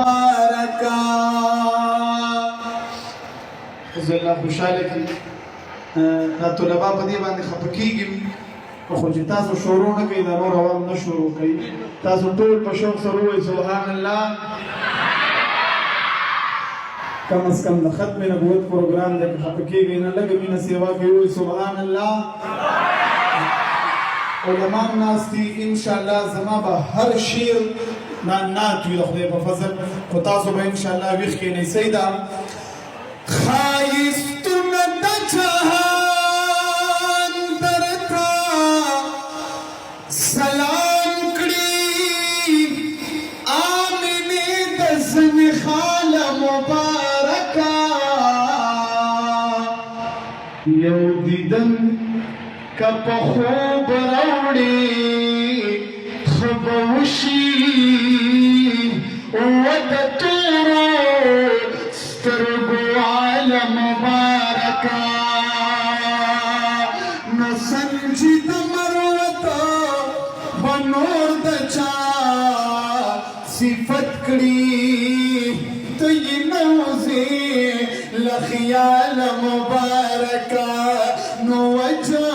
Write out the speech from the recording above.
مبارکا. حضور الله خوشحاله کړي. دا طلبا په دې باندې خفه کېږي خو چې تاسو شروع نه کوئ دا نور عوام نه شروع کوي. تاسو ټول په شوق سره ووایئ سبحان الله. کم از کم د ختم نبوت پروګرام دی که خفه کېږئ نه لږه مینه سیوا کوي ووایئ سبحان الله. علما هم ناست دي انشاءالله زما به هر شعر نعت وي د خدای په فضل خو تاسو به انشاءالله ویښ کښېنئ. صحیح ده. ښایستونه د جهان درته سلام کړي آمینې د زنې خاله مبارکه. یو دیدن که په خوب راوړې ښه به وشي و د تورو سترګو عالم مبارکه. نو سنجید مروته به نور د چا صفت کړي ته یې نوځې له خیال مبارکه. نو وجه